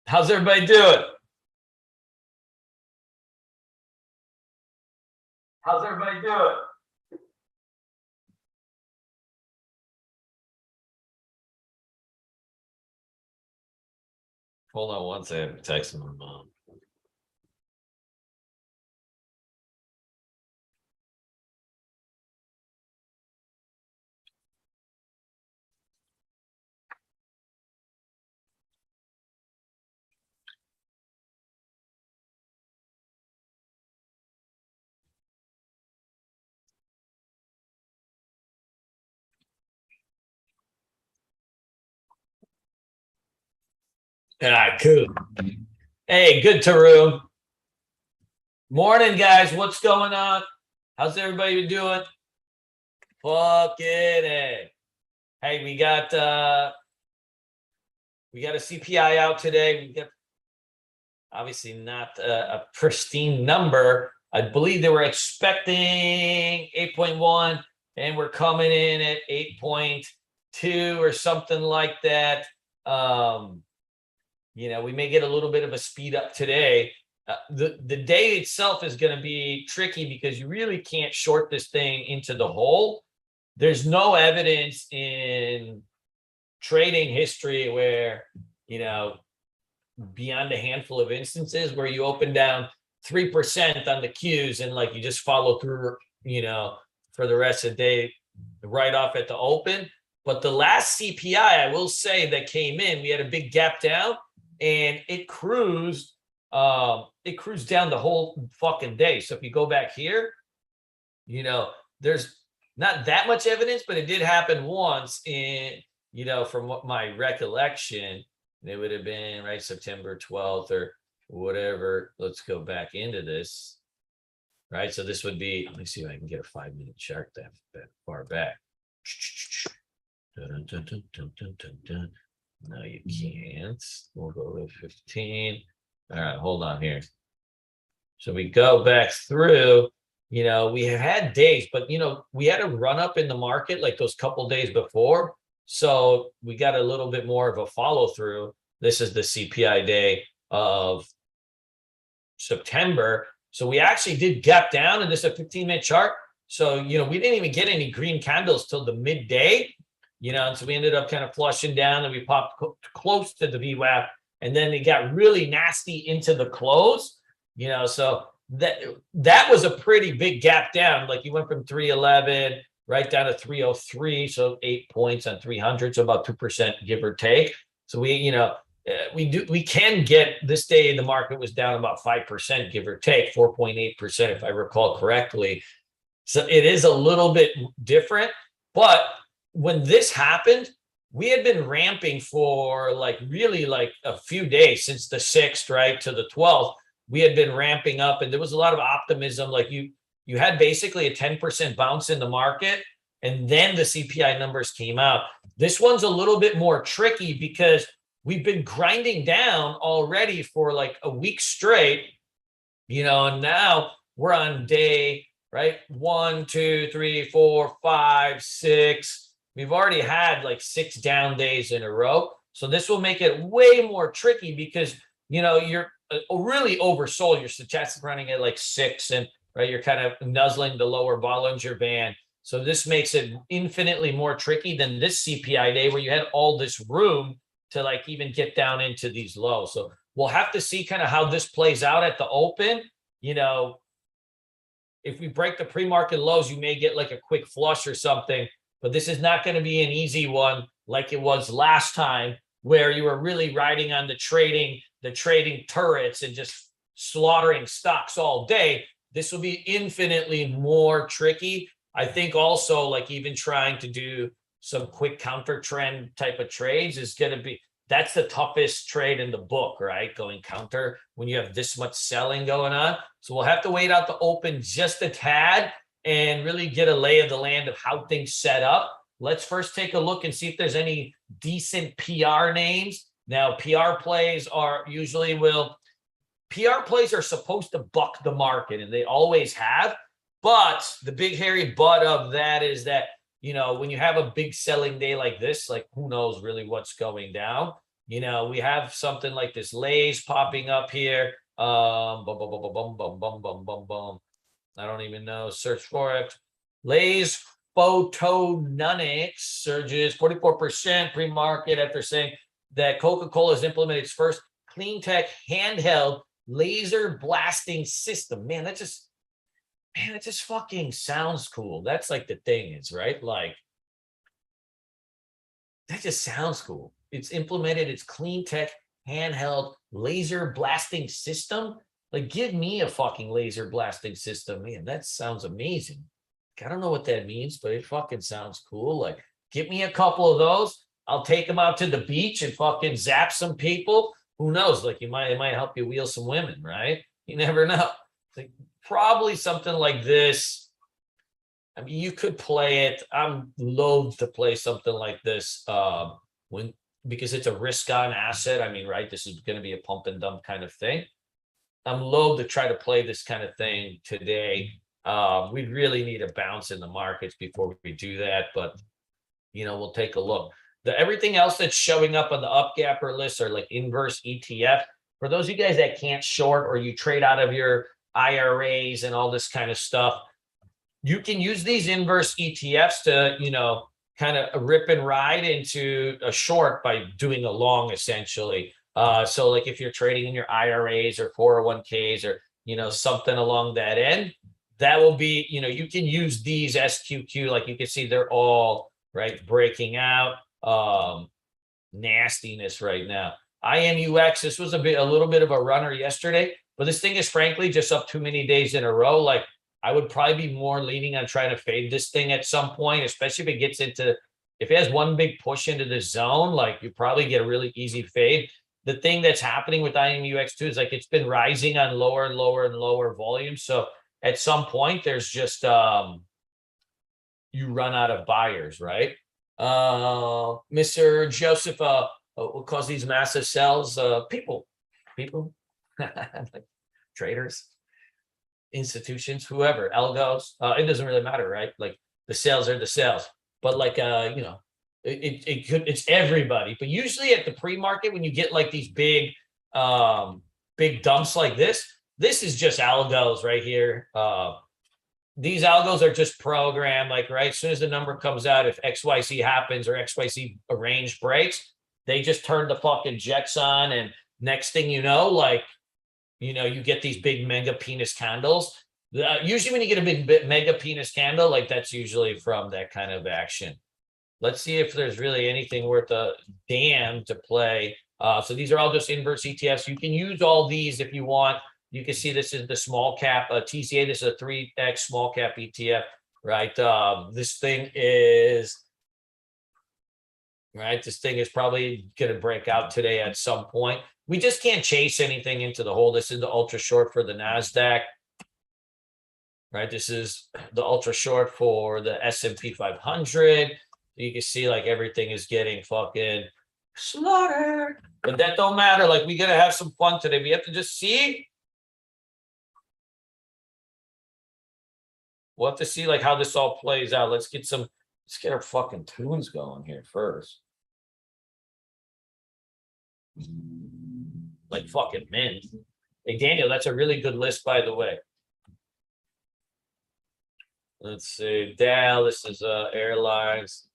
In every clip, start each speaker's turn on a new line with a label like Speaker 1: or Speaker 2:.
Speaker 1: How's everybody doing? How's everybody doing? Hold on one second. I'm texting my mom. Cool. Hey, good Taru. Morning, guys. What's going on? How's everybody doing? Fucking A. Hey, we got a CPI out today. We got obviously not a pristine number. I believe they were expecting 8.1, and we're coming in at 8.2 or something like that. We may get a little bit of a speed up today. The day itself is going to be tricky because you really can't short this thing into the hole. There's no evidence in trading history where, beyond a handful of instances where you open down 3% on the Qs and like you just follow through, for the rest of the day right off at the open. But the last CPI, I will say, that came in, we had a big gap down and it cruised down the whole fucking day. So if you go back here, there's not that much evidence, but it did happen once in, from what my recollection, it would have been right September 12th or whatever. Let's go back into this. Right. So this would be, let me see if I can get a 5-minute chart that far back. Dun, dun, dun, dun, dun, dun, dun. No, you can't. We'll go with 15. All right, hold on here. So we go back through, we have had days, but we had a run up in the market like those couple days before. So we got a little bit more of a follow through. This is the CPI day of September. So we actually did gap down, and this is a 15-minute chart. So, we didn't even get any green candles till the midday, and so we ended up kind of flushing down, and we popped close to the VWAP, and then it got really nasty into the close, so that was a pretty big gap down. Like you went from 311 right down to 303, so 8 points on 300, so about 2% give or take. So we can get this day, the market was down about 5%, give or take 4.8%, if I recall correctly. So it is a little bit different. But when this happened, we had been ramping for really a few days, since the 6th, right, to the 12th. We had been ramping up, and there was a lot of optimism. Like you had basically a 10% bounce in the market, and then the CPI numbers came out. This one's a little bit more tricky because we've been grinding down already for like a week straight, and now we're on day, right, 1, 2, 3, 4, 5, 6. We've already had like 6 down days in a row. So this will make it way more tricky because, you're really oversold. Your stochastic running at like 6, and right, you're kind of nuzzling the lower Bollinger Band. So this makes it infinitely more tricky than this CPI day where you had all this room to like even get down into these lows. So we'll have to see kind of how this plays out at the open. If we break the pre-market lows, you may get like a quick flush or something, but this is not going to be an easy one like it was last time, where you were really riding on the trading turrets and just slaughtering stocks all day. This will be infinitely more tricky. I think also like even trying to do some quick counter trend type of trades is going to be, that's the toughest trade in the book, right? Going counter when you have this much selling going on. So we'll have to wait out the open just a tad and really get a lay of the land of how things set up. Let's first take a look and see if there's any decent PR names. Now, PR plays are supposed to buck the market, and they always have. But the big hairy butt of that is that, when you have a big selling day like this, like who knows really what's going down. we have something like this Lays popping up here. Bum, bum, bum, bum, bum, bum, bum, bum, bum. I don't even know. Search for it. Lays Photonics surges 44% pre-market after saying that Coca-Cola has implemented its first clean tech handheld laser blasting system. Man, it just fucking sounds cool. That's like the thing is, right? Like, that just sounds cool. It's implemented its clean tech handheld laser blasting system. Like, give me a fucking laser blasting system, man. That sounds amazing. I don't know what that means, but it fucking sounds cool. Like, give me a couple of those. I'll take them out to the beach and fucking zap some people. Who knows? Like, it might help you wheel some women, right? You never know. Like, probably something like this. I mean, you could play it. I'm loath to play something like this because it's a risk-on asset. I mean, right? This is going to be a pump and dump kind of thing. I'm loath to try to play this kind of thing today. We really need a bounce in the markets before we do that, but we'll take a look. Everything else that's showing up on the up gapper list are like inverse ETF. For those of you guys that can't short or you trade out of your IRAs and all this kind of stuff, you can use these inverse ETFs to, kind of rip and ride into a short by doing a long, essentially. So like if you're trading in your IRAs or 401ks or, something along that end, that will be, you can use these SQQ. Like you can see they're all right breaking out. Nastiness right now. IMUX, this was a little bit of a runner yesterday, but this thing is frankly just up too many days in a row. Like, I would probably be more leaning on trying to fade this thing at some point, especially if it has one big push into the zone, like you probably get a really easy fade. The thing that's happening with IMUX2 is like it's been rising on lower and lower and lower volumes. So at some point, there's just you run out of buyers, right? Mr. Joseph, will cause these massive sells. People, like traders, institutions, whoever, algos, it doesn't really matter, right? Like the sales are the sales, but like it's everybody. But usually at the pre-market, when you get like these big dumps like this is just algos right here. These algos are just programmed, like, right, as soon as the number comes out, if XYZ happens or XYZ range breaks, they just turn the fucking jets on, and next thing you know, like, you get these big mega penis candles. Usually when you get a big mega penis candle, like that's usually from that kind of action. Let's see if there's really anything worth a damn to play. So these are all just inverse ETFs. You can use all these if you want. You can see this is the small cap TCA. This is a 3X small cap ETF, right? This thing is probably going to break out today at some point. We just can't chase anything into the hole. This is the ultra short for the NASDAQ, right? This is the ultra short for the S&P 500. You can see like everything is getting fucking slaughtered, but that don't matter. Like, we got to have some fun today. We have to just see. We'll have to see like how this all plays out. Let's get our fucking tunes going here first. Like fucking mint. Hey, Daniel, that's a really good list, by the way. Let's see. Dow, this is airlines.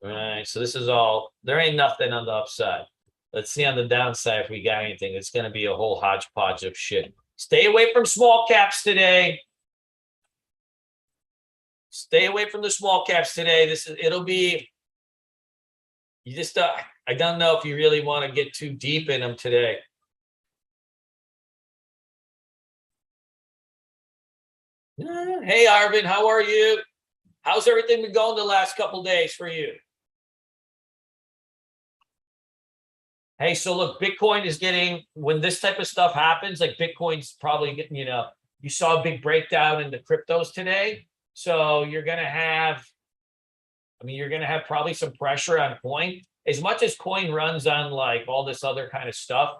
Speaker 1: All right, so this is all, there ain't nothing on the upside. Let's see on the downside if we got anything. It's going to be a whole hodgepodge of shit. Stay away from small caps today. Stay away from the small caps today. It'll be, you just, I don't know if you really want to get too deep in them today. Hey, Arvin, how are you? How's everything been going the last couple days for you? Hey, so look, Bitcoin is getting, when this type of stuff happens, like Bitcoin's probably getting, you saw a big breakdown in the cryptos today. So you're going to have probably some pressure on coin. As much as coin runs on like all this other kind of stuff,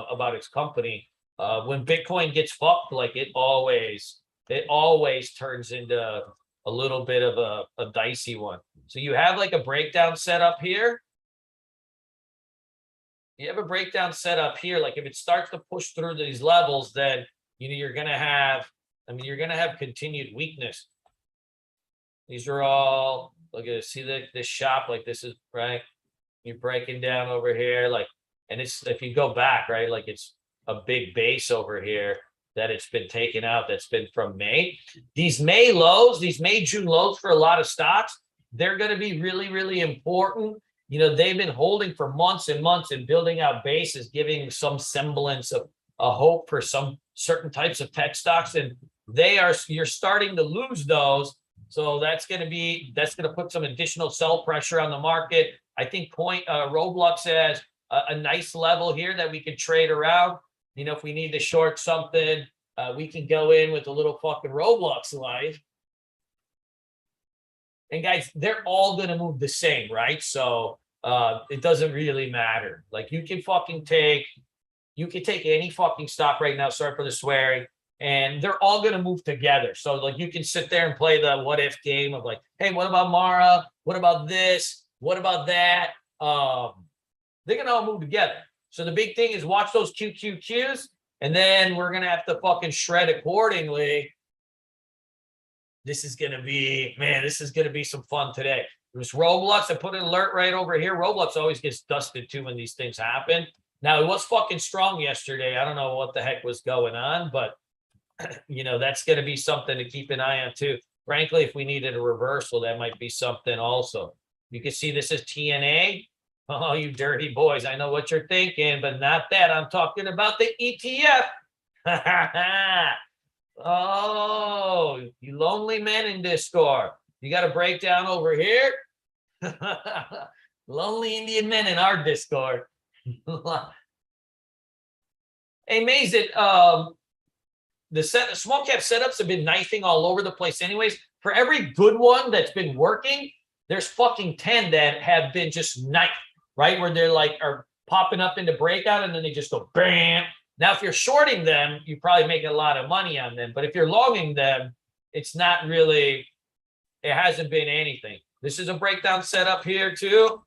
Speaker 1: about its company, when Bitcoin gets fucked, like it always turns into a little bit of a dicey one. So you have like a breakdown set up here. you have a breakdown set up here. Like if it starts to push through these levels, then you're gonna have, you're gonna have continued weakness. These are all, look at, see this shop, like this is right. You're breaking down over here, like, and it's, if you go back, right, like it's a big base over here that it's been taken out. That's been from May. These May lows, these May, June lows for a lot of stocks, they're going to be really, really important. They've been holding for months and months and building out bases, giving some semblance of a hope for some certain types of tech stocks. And you're starting to lose those. So that's going to put some additional sell pressure on the market. I think Roblox has a nice level here that we could trade around. If we need to short something, we can go in with a little fucking Roblox live. And guys, they're all going to move the same, right? So it doesn't really matter. Like you can take any fucking stock right now. Sorry for the swearing. And they're all going to move together. So like you can sit there and play the what if game of like, hey, what about Mara? What about this? What about that? They're going to all move together. So the big thing is watch those QQQs, and then we're going to have to fucking shred accordingly. This is going to be some fun today. There's Roblox. I put an alert right over here. Roblox always gets dusted too when these things happen. Now, it was fucking strong yesterday. I don't know what the heck was going on, but that's going to be something to keep an eye on too. Frankly, if we needed a reversal, that might be something also. You can see this is TNA. Oh, you dirty boys. I know what you're thinking, but not that. I'm talking about the ETF. Oh, you lonely men in Discord. You got a breakdown over here. Lonely Indian men in our Discord. Hey, Mason, the small cap setups have been knifing all over the place anyways. For every good one that's been working, there's fucking 10 that have been just knifed, right? Where they're like, are popping up into breakout and then they just go bam. Now, if you're shorting them, you're probably making a lot of money on them. But if you're longing them, it's not really, it hasn't been anything. This is a breakdown setup here too.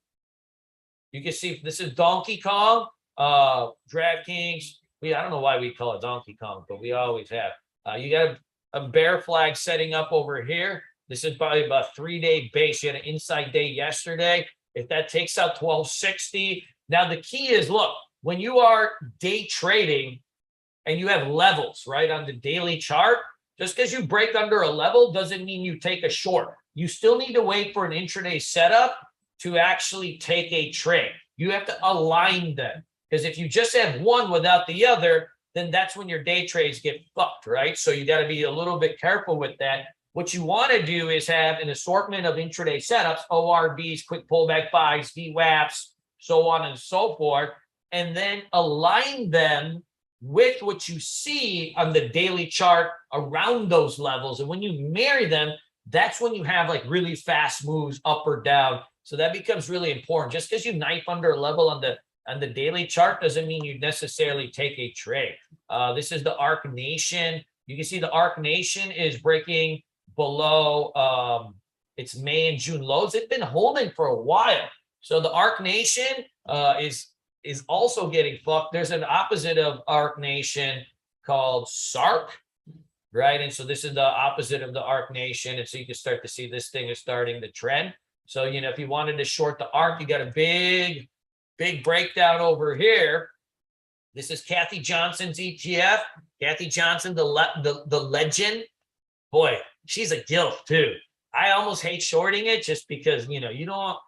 Speaker 1: You can see this is Donkey Kong, DraftKings. I don't know why we call it Donkey Kong, but we always have. You got a bear flag setting up over here. This is probably about a 3-day base. You had an inside day yesterday. If that takes out 1260. Now, the key is, look, when you are day trading and you have levels, right, on the daily chart, just because you break under a level doesn't mean you take a short. You still need to wait for an intraday setup to actually take a trade. You have to align them. Because if you just have one without the other, then that's when your day trades get fucked, right? So you got to be a little bit careful with that. What you want to do is have an assortment of intraday setups, ORBs, quick pullback buys, VWAPs, so on and so forth, and then align them with what you see on the daily chart around those levels. And when you marry them, that's when you have like really fast moves up or down. So that becomes really important. Just because you knife under a level on the daily chart doesn't mean you necessarily take a trade. This is the ARC Nation. You can see the ARC Nation is breaking below its May and June lows. It's been holding for a while. So the ARC Nation is also getting fucked. There's an opposite of ARC Nation called SARC, right? And so this is the opposite of the ARC Nation. And so you can start to see this thing is starting to trend. So, if you wanted to short the ARC, you got a big breakdown over here. This is Kathy Johnson's ETF. Kathy Johnson, the legend. Boy, she's a gilf too. I almost hate shorting it just because, you don't,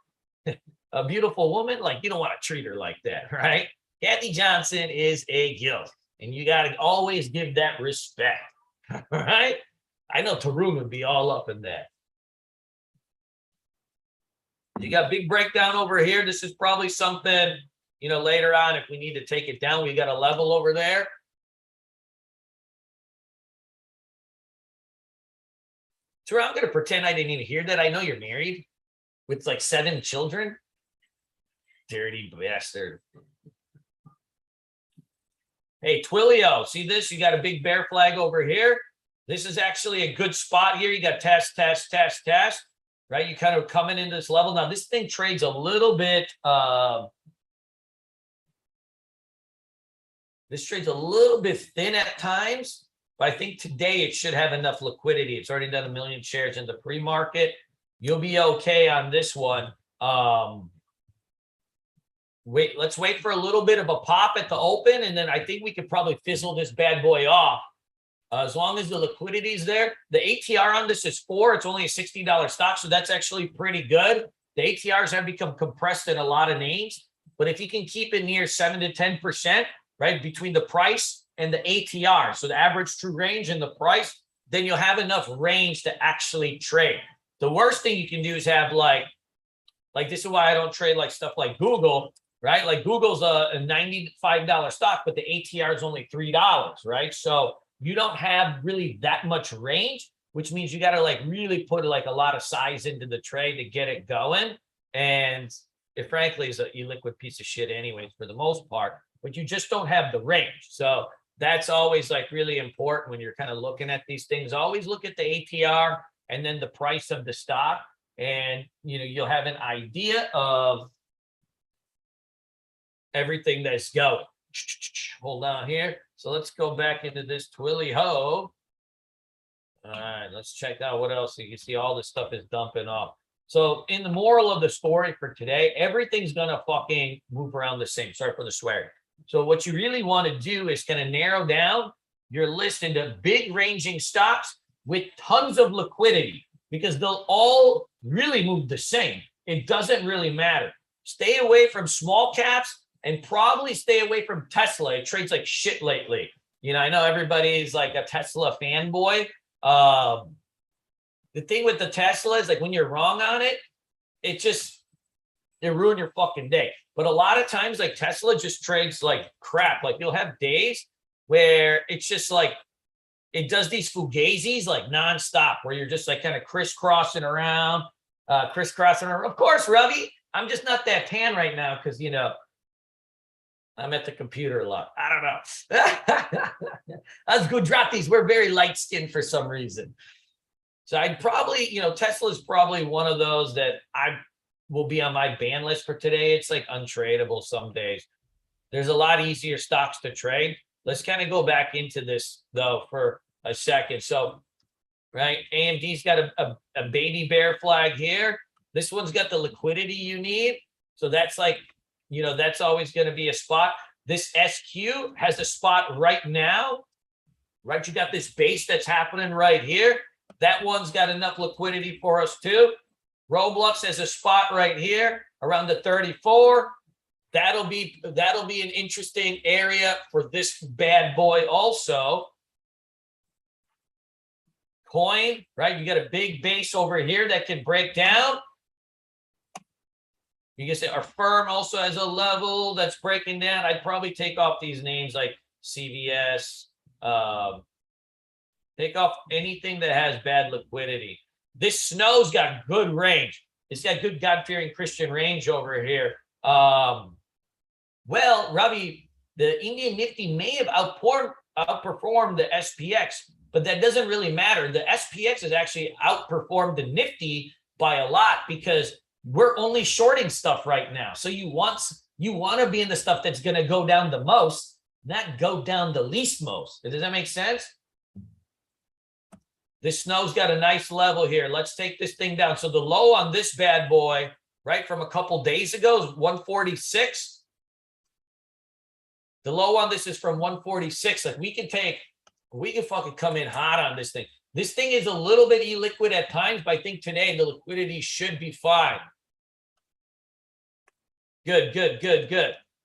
Speaker 1: a beautiful woman, like you don't want to treat her like that, right? Kathy Johnson is a gilf, and you got to always give that respect, right? I know Tarun would be all up in that. You got big breakdown over here. This is probably something, later on, if we need to take it down, we got a level over there. So I'm going to pretend I didn't even hear that. I know you're married with like 7 children. Dirty bastard. Hey, Twilio, see this? You got a big bear flag over here. This is actually a good spot here. You got test, right? You kind of coming into this level. Now, this thing trades a little bit This trade's a little bit thin at times, but I think today it should have enough liquidity. It's already done 1 million shares in the pre-market. You'll be okay on this one. Let's wait for a little bit of a pop at the open, and then I think we could probably fizzle this bad boy off. As long as the liquidity is there. The ATR on this is 4. It's only a $60 stock, so that's actually pretty good. The ATRs have become compressed in a lot of names, but if you can keep it near 7 to 10%, right, between the price and the ATR, so the average true range and the price, then you'll have enough range to actually trade. The worst thing you can do is have like this is why I don't trade like stuff like Google, right? Like Google's a $95 stock, but the ATR is only $3, right? So you don't have really that much range, which means you got to like really put like a lot of size into the trade to get it going. And it frankly is a illiquid piece of shit anyways, for the most part, but you just don't have the range. So that's always like really important when you're kind of looking at these things. Always look at the ATR and then the price of the stock, and you'll have an idea of everything that's going. Hold on here. So let's go back into this Twilly Ho. All right, let's check out what else. You can see all this stuff is dumping off. So in the moral of the story for today, everything's gonna fucking move around the same. Sorry for the swearing. So what you really want to do is kind of narrow down your list into big ranging stocks with tons of liquidity, because they'll all really move the same. It doesn't really matter. Stay away from small caps and probably stay away from Tesla. It trades like shit lately. I know everybody's like a Tesla fanboy. The thing with the Tesla is like when you're wrong on it, it ruin your fucking day. But a lot of times like Tesla just trades like crap. Like you'll have days where it's just like, it does these fugazis like nonstop, where you're just like kind of crisscrossing around. Of course, Ravi, I'm just not that tan right now because, I'm at the computer a lot. I don't know. Us Gujaratis, we're very light skinned for some reason. So I'd probably, Tesla is probably one of those that I will be on my ban list for today. It's like untradeable some days. There's a lot easier stocks to trade. Let's kind of go back into this though for a second. So, right, AMD's got a baby bear flag here. This one's got the liquidity you need. So that's like, that's always going to be a spot. This SQ has a spot right now, right? You got this base that's happening right here. That one's got enough liquidity for us too. Roblox has a spot right here around the 34. That'll be an interesting area for this bad boy also. Coin, right? You got a big base over here that can break down. You can say our firm also has a level that's breaking down. I'd probably take off these names like CVS. Take off anything that has bad liquidity. This Snow's got good range. It's got good God-fearing Christian range over here. Well, Ravi, the Indian Nifty may have outperformed the SPX, but that doesn't really matter. The SPX has actually outperformed the Nifty by a lot because we're only shorting stuff right now. So you want to be in the stuff that's going to go down the most, not go down the least most. Does that make sense? This Snow's got a nice level here. Let's take this thing down. So the low on this bad boy, right, from a couple days ago is 146. The low on this is from 146. Like we can fucking come in hot on this thing. This thing is a little bit illiquid at times, but I think today the liquidity should be fine. Good.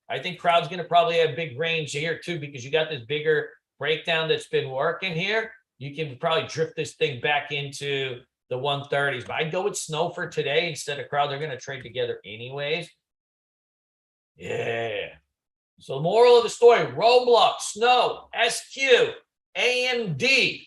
Speaker 1: I think crowd's going to probably have big range here too, because you got this bigger breakdown that's been working here. You can probably drift this thing back into the 130s. But I'd go with Snow for today instead of crowd. They're going to trade together anyways. Yeah. So moral of the story, Roblox, Snow, SQ, AMD,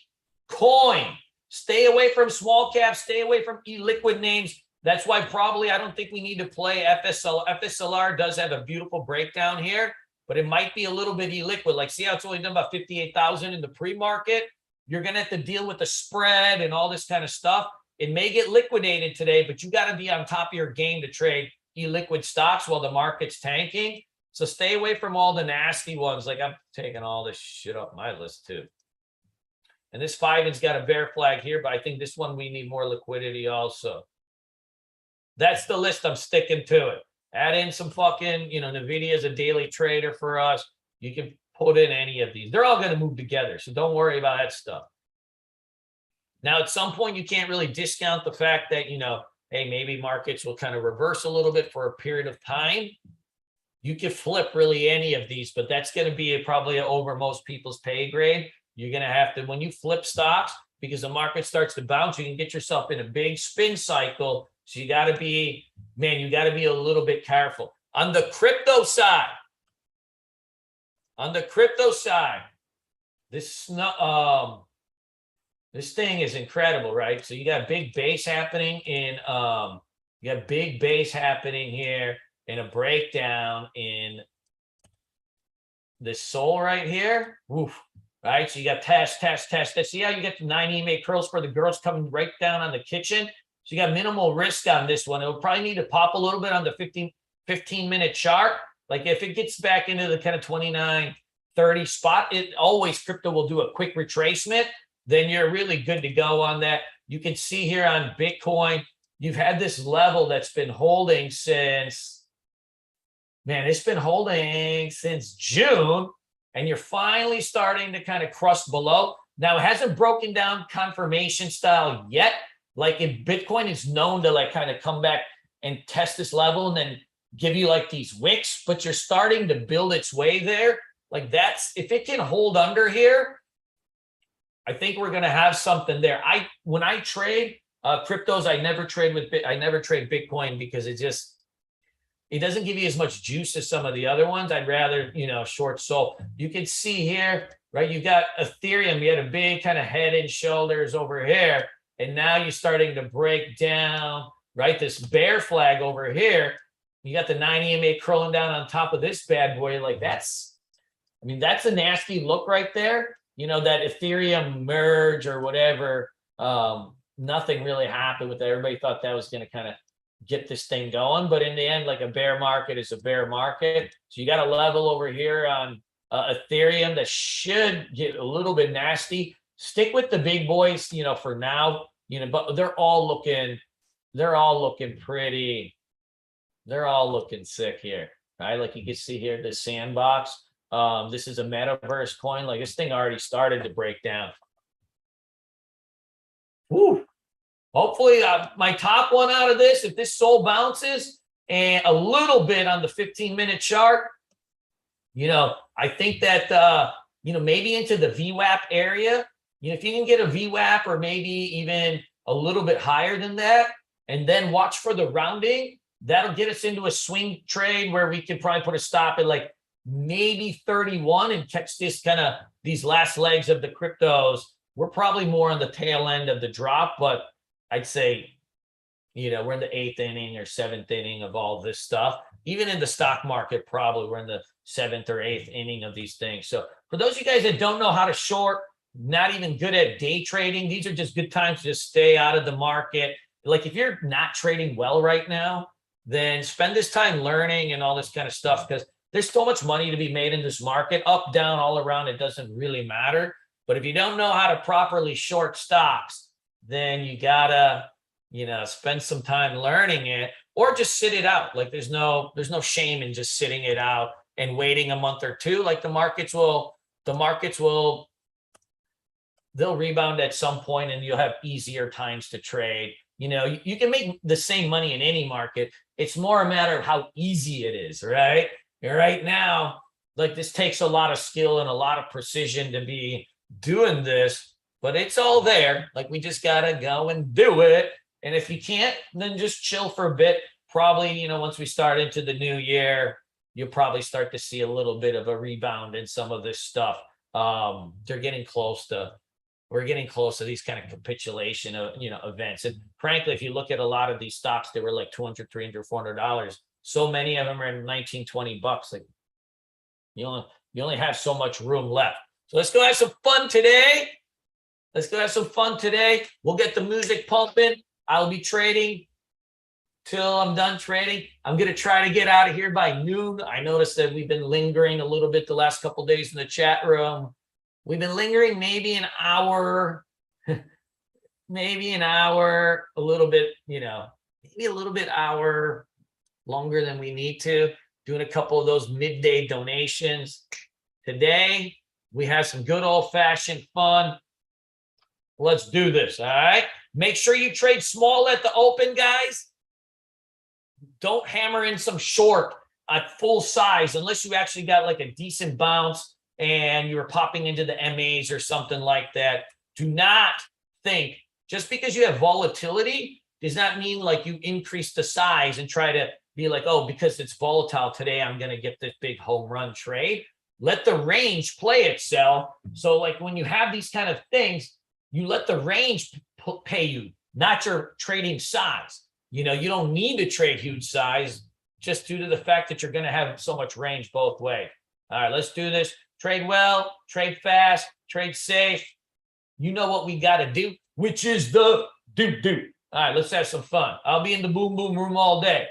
Speaker 1: Coin. Stay away from small caps. Stay away from illiquid names. That's why probably I don't think we need to play FSL. FSLR does have a beautiful breakdown here, but it might be a little bit illiquid. Like, see how it's only done about 58,000 in the pre-market? You're going to have to deal with the spread and all this kind of stuff. It may get liquidated today, but you got to be on top of your game to trade illiquid stocks while the market's tanking. So stay away from all the nasty ones. Like I'm taking all this shit off my list too. And this 5-inch got a bear flag here, but I think this one we need more liquidity also. That's the list. I'm sticking to it. Add in some fucking, NVIDIA is a daily trader for us. You can put in any of these. They're all going to move together. So don't worry about that stuff. Now, at some point, you can't really discount the fact that, hey, maybe markets will kind of reverse a little bit for a period of time. You can flip really any of these, but that's going to be probably over most people's pay grade. You're going to have to, when you flip stocks, because the market starts to bounce, you can get yourself in a big spin cycle. So you got to be, you got to be a little bit careful. On the crypto side, this thing is incredible, right? So you got big base happening here and a breakdown in this soul right here. Woof. Right, so you got test. See how you get the 9 EMA curls for the girls coming right down on the kitchen? So you got minimal risk on this one. It'll probably need to pop a little bit on the 15-minute chart. Like if it gets back into the kind of 29.30 spot, crypto will do a quick retracement. Then you're really good to go on that. You can see here on Bitcoin, you've had this level that's been holding since, it's been holding since June. And you're finally starting to kind of crust below. Now, it hasn't broken down confirmation style yet. Like if Bitcoin is known to like kind of come back and test this level and then give you like these wicks, but you're starting to build its way there. Like if it can hold under here, I think we're going to have something there. When I trade cryptos, I never trade Bitcoin because it doesn't give you as much juice as some of the other ones. I'd rather, short SOL. You can see here, right? You got Ethereum. You had a big kind of head and shoulders over here. And now you're starting to break down, right? This bear flag over here. You got the 9 EMA curling down on top of this bad boy. Like that's a nasty look right there. That Ethereum merge or whatever. Nothing really happened with that. Everybody thought that was going to kind of get this thing going, but in the end, like a bear market is a bear market. So you got a level over here on Ethereum that should get a little bit nasty. Stick with the big boys, for now, but they're all looking sick here, right? Like you can see here, the sandbox. This is a metaverse coin. Like this thing already started to break down. Woo. Hopefully, my top one out of this, if this soul bounces and a little bit on the 15-minute chart, I think that, maybe into the VWAP area, if you can get a VWAP or maybe even a little bit higher than that, and then watch for the rounding, that'll get us into a swing trade where we could probably put a stop at like maybe 31 and catch this kind of these last legs of the cryptos. We're probably more on the tail end of the drop, but I'd say, we're in the 8th inning or 7th inning of all this stuff. Even in the stock market, probably we're in the 7th or 8th inning of these things. So for those of you guys that don't know how to short, not even good at day trading, these are just good times to just stay out of the market. Like if you're not trading well right now, then spend this time learning and all this kind of stuff because there's so much money to be made in this market, up, down, all around. It doesn't really matter. But if you don't know how to properly short stocks, then you gotta, spend some time learning it or just sit it out. Like there's no shame in just sitting it out and waiting a month or two. Like the markets will, they'll rebound at some point and you'll have easier times to trade. You can make the same money in any market. It's more a matter of how easy it is, right? Right now, like this takes a lot of skill and a lot of precision to be doing this. But it's all there. Like we just got to go and do it. And if you can't, then just chill for a bit. Probably, once we start into the new year, you'll probably start to see a little bit of a rebound in some of this stuff. We're getting close to these kind of capitulation of, events. And frankly, if you look at a lot of these stocks, they were like $200, $300, $400. So many of them are in 19, 20 bucks. Like you only have so much room left. So let's go have some fun today. We'll get the music pumping. I'll be trading till I'm done trading. I'm going to try to get out of here by noon. I noticed that we've been lingering a little bit the last couple of days in the chat room. We've been lingering maybe an hour, maybe an hour, a little bit, maybe a little bit hour longer than we need to, doing a couple of those midday donations. Today, we have some good old-fashioned fun. Let's do this, all right? Make sure you trade small at the open, guys. Don't hammer in some short at full size unless you actually got like a decent bounce and you're popping into the MAs or something like that. Do not think just because you have volatility does not mean like you increase the size and try to be like, oh, because it's volatile today, I'm going to get this big home run trade. Let the range play itself. So like when you have these kind of things, you let the range pay you, not your trading size. You don't need to trade huge size just due to the fact that you're going to have so much range both ways. All right, let's do this. Trade well, trade fast, trade safe. You know what we got to do, which is the do. All right, let's have some fun. I'll be in the boom room all day.